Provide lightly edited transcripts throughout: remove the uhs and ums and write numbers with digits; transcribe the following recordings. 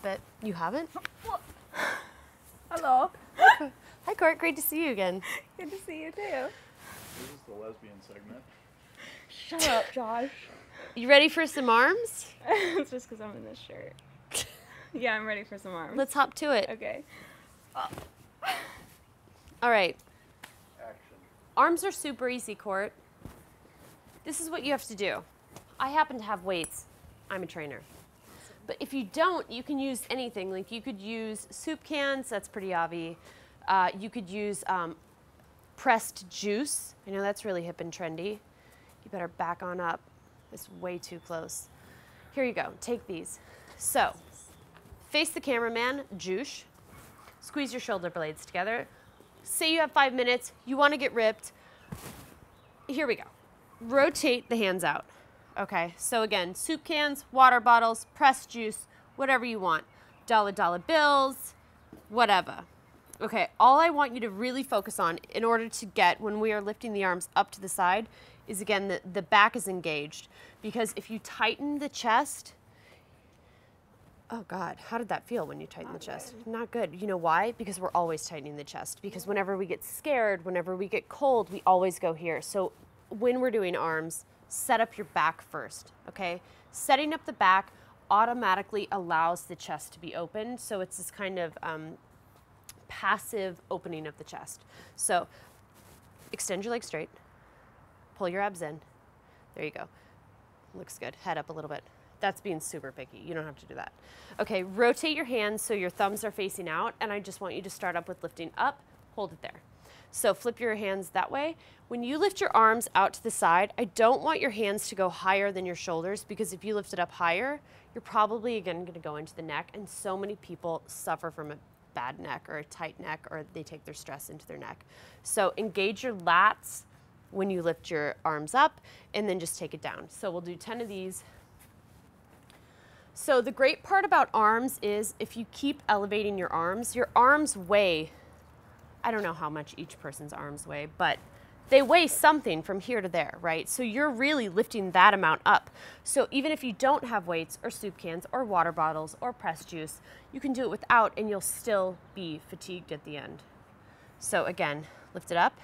but you haven't? Hello. Hi, Court. Great to see you again. Good to see you too. This is the lesbian segment. Shut up, Josh. You ready for some arms? It's just because I'm in this shirt. Yeah, I'm ready for some arms. Let's hop to it. Okay. All right. Action. Arms are super easy, Court. This is what you have to do. I happen to have weights. I'm a trainer. But if you don't, you can use anything. Like you could use soup cans. That's pretty obvious. You could use pressed juice. I know that's really hip and trendy. You better back on up. It's way too close. Here you go. Take these. So, face the cameraman, juice. Squeeze your shoulder blades together. Say you have 5 minutes. You want to get ripped. Here we go. Rotate the hands out. Okay, so again, soup cans, water bottles, pressed juice, whatever you want. Dollar bills, whatever. Okay, all I want you to really focus on in order to get, when we are lifting the arms up to the side, is again, the back is engaged. Because if you tighten the chest, oh God, how did that feel when you tighten the chest? Not good. You know why? Because we're always tightening the chest. Because whenever we get scared, whenever we get cold, we always go here. So when we're doing arms, set up your back first, okay? Setting up the back automatically allows the chest to be open. So it's this kind of passive opening of the chest. So extend your legs straight, pull your abs in. There you go. Looks good. Head up a little bit. That's being super picky. You don't have to do that. Okay, rotate your hands so your thumbs are facing out, and I just want you to start up with lifting up. Hold it there. So flip your hands that way. When you lift your arms out to the side, I don't want your hands to go higher than your shoulders, because if you lift it up higher, you're probably again going to go into the neck, and so many people suffer from a bad neck or a tight neck, or they take their stress into their neck. So engage your lats when you lift your arms up, and then just take it down. So we'll do 10 of these. So the great part about arms is if you keep elevating your arms weigh, I don't know how much each person's arms weigh, but they weigh something from here to there, right? So you're really lifting that amount up. So even if you don't have weights or soup cans or water bottles or pressed juice, you can do it without and you'll still be fatigued at the end. So again, lift it up,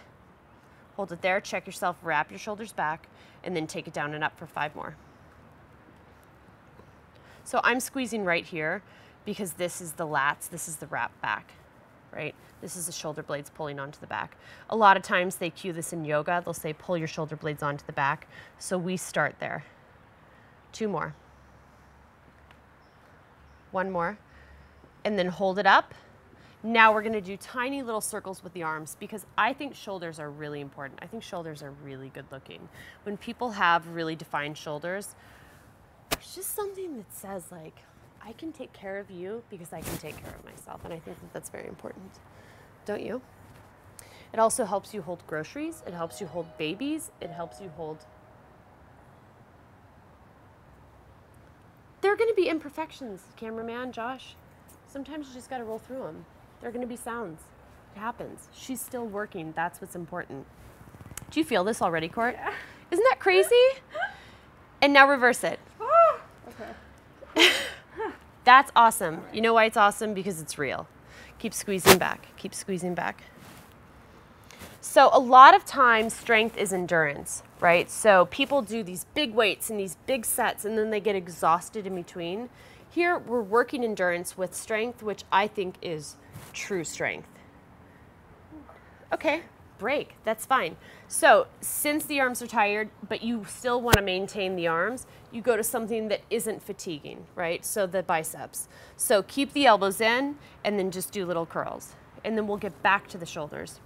hold it there, check yourself, wrap your shoulders back, and then take it down and up for 5 more. So I'm squeezing right here because this is the lats, this is the wrap back, right? This is the shoulder blades pulling onto the back. A lot of times they cue this in yoga. They'll say, pull your shoulder blades onto the back. So we start there. 2 more. 1 more. And then hold it up. Now we're gonna do tiny little circles with the arms because I think shoulders are really important. I think shoulders are really good looking. When people have really defined shoulders, there's just something that says like, I can take care of you because I can take care of myself. And I think that that's very important. Don't you? It also helps you hold groceries. It helps you hold babies. It helps you hold. There are going to be imperfections, cameraman, Josh. Sometimes you just got to roll through them. There are going to be sounds. It happens. She's still working. That's what's important. Do you feel this already, Court? Yeah. Isn't that crazy? And now reverse it. Okay. That's awesome. You know why it's awesome? Because it's real. Keep squeezing back. Keep squeezing back. So a lot of times strength is endurance, right? So people do these big weights and these big sets and then they get exhausted in between. Here we're working endurance with strength, which I think is true strength. Okay, break. That's fine. So since the arms are tired, but you still want to maintain the arms, you go to something that isn't fatiguing, right? So the biceps. So keep the elbows in and then just do little curls. And then we'll get back to the shoulders.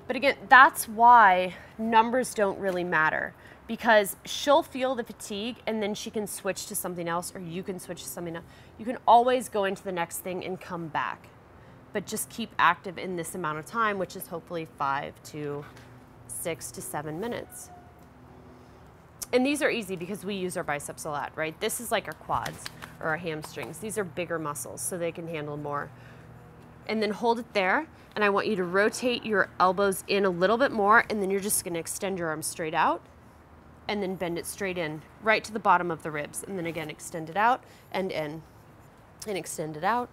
But again, that's why numbers don't really matter, because she'll feel the fatigue and then she can switch to something else, or you can switch to something else. You can always go into the next thing and come back, but just keep active in this amount of time, which is hopefully 5 to 6 to 7 minutes. And these are easy because we use our biceps a lot, right? This is like our quads or our hamstrings. These are bigger muscles, so they can handle more. And then hold it there, and I want you to rotate your elbows in a little bit more, and then you're just gonna extend your arms straight out, and then bend it straight in, right to the bottom of the ribs, and then again, extend it out and in. and extend it out.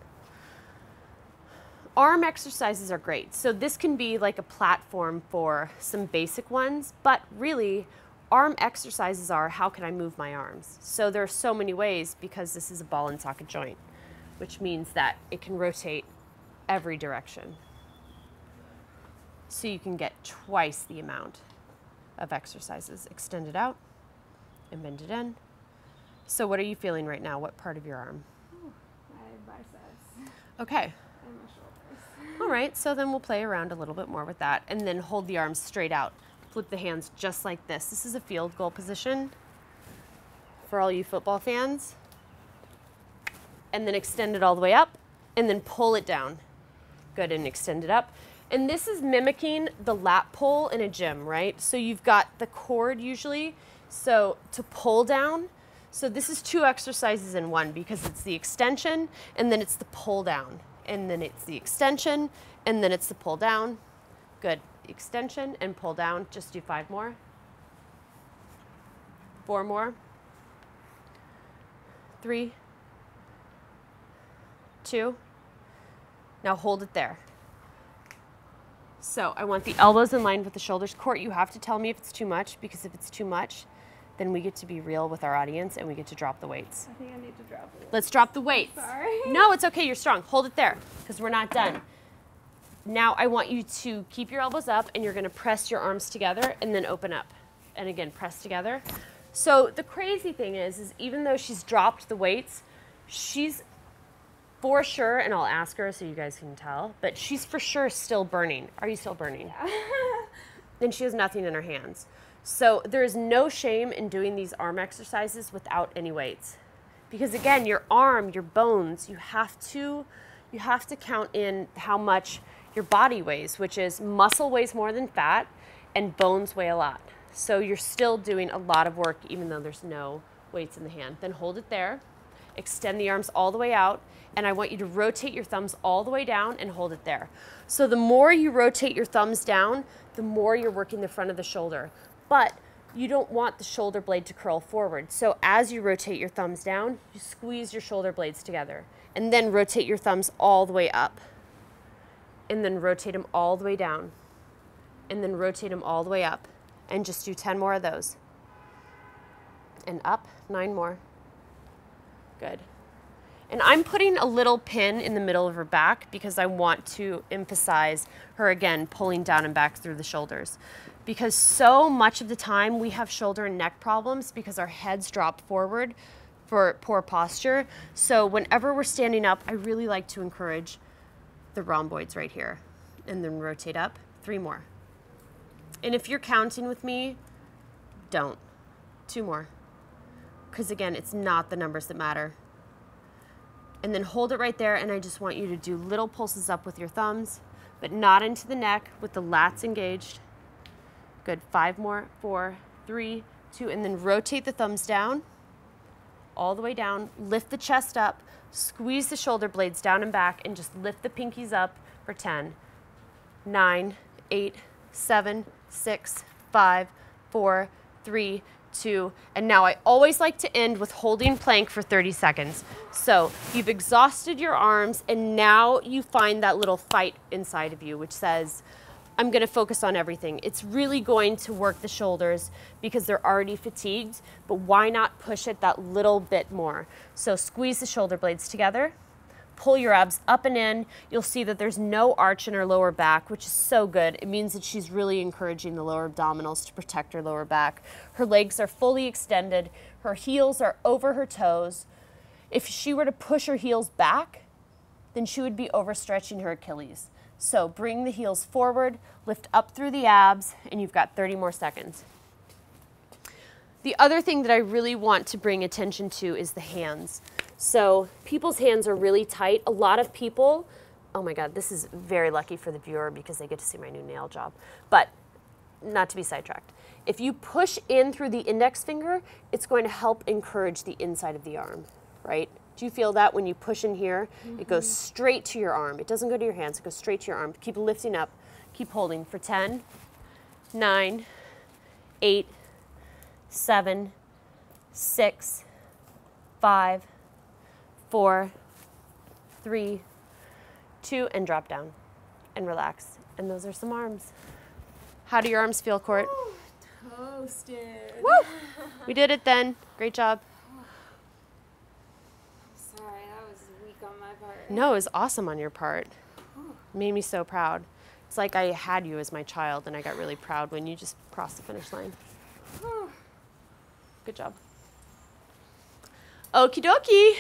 Arm exercises are great. So this can be like a platform for some basic ones, but really arm exercises are how can I move my arms? So there are so many ways because this is a ball and socket joint, which means that it can rotate every direction. So you can get twice the amount of exercises. Extend it out and bend it in. So what are you feeling right now? What part of your arm? My biceps Okay. and my shoulders. All right, so then we'll play around a little bit more with that and then hold the arms straight out. Flip the hands just like this. This is a field goal position for all you football fans. And then extend it all the way up and then pull it down. Good, and extend it up. And this is mimicking the lat pull in a gym, right? So you've got the cord usually, so to pull down. So this is 2 exercises in one because it's the extension and then it's the pull down. And then it's the extension and then it's the pull down. Good, extension and pull down. Just do 5 more. 4 more. 3, 2. Now hold it there. So I want the elbows in line with the shoulders. Court, you have to tell me if it's too much, because if it's too much, then we get to be real with our audience and we get to drop the weights. I think I need to drop it. Let's drop the weights. Sorry. No, it's okay, you're strong. Hold it there, because we're not done. Now I want you to keep your elbows up and you're gonna press your arms together and then open up. And again, press together. So the crazy thing is even though she's dropped the weights, she's for sure, and I'll ask her so you guys can tell, but she's for sure still burning. Are you still burning? Yeah. And she has nothing in her hands. So there is no shame in doing these arm exercises without any weights. Because again, your arm, your bones, you have to count in how much your body weighs, which is muscle weighs more than fat and bones weigh a lot. So you're still doing a lot of work even though there's no weights in the hand. Then hold it there, extend the arms all the way out, and I want you to rotate your thumbs all the way down and hold it there. So the more you rotate your thumbs down, the more you're working the front of the shoulder. But you don't want the shoulder blade to curl forward. So as you rotate your thumbs down, you squeeze your shoulder blades together. And then rotate your thumbs all the way up. And then rotate them all the way down. And then rotate them all the way up. And just do 10 more of those. And up, 9 more. Good. And I'm putting a little pin in the middle of her back because I want to emphasize her again pulling down and back through the shoulders. Because so much of the time we have shoulder and neck problems because our heads drop forward for poor posture. So whenever we're standing up, I really like to encourage the rhomboids right here. And then rotate up, 3 more. And if you're counting with me, don't. 2 more. Because again, it's not the numbers that matter. And then hold it right there, and I just want you to do little pulses up with your thumbs, but not into the neck with the lats engaged. Good, 5 more, 4, 3, 2, and then rotate the thumbs down, all the way down, lift the chest up, squeeze the shoulder blades down and back, and just lift the pinkies up for 10, 9, 8, 7, 6, 5, 4, 3, 2, and now I always like to end with holding plank for 30 seconds. So you've exhausted your arms and now you find that little fight inside of you which says, I'm gonna focus on everything. It's really going to work the shoulders because they're already fatigued, but why not push it that little bit more? So squeeze the shoulder blades together, pull your abs up and in. You'll see that there's no arch in her lower back, which is so good. It means that she's really encouraging the lower abdominals to protect her lower back. Her legs are fully extended. Her heels are over her toes. If she were to push her heels back, then she would be overstretching her Achilles. So bring the heels forward, lift up through the abs, and you've got 30 more seconds. The other thing that I really want to bring attention to is the hands. So people's hands are really tight. A lot of people, oh my God, this is very lucky for the viewer because they get to see my new nail job, but not to be sidetracked. If you push in through the index finger, it's going to help encourage the inside of the arm, right? Do you feel that when you push in here, it goes straight to your arm. It doesn't go to your hands, it goes straight to your arm. Keep lifting up, keep holding for 10, 9, 8, 7, 6, 5, 4, 3, 2, and drop down. And relax. And those are some arms. How do your arms feel, Court? Toasted. Woo! We did it then. Great job. Sorry, that was weak on my part. No, it was awesome on your part. Made me so proud. It's like I had you as my child, and I got really proud when you just crossed the finish line. Good job. Okie dokie.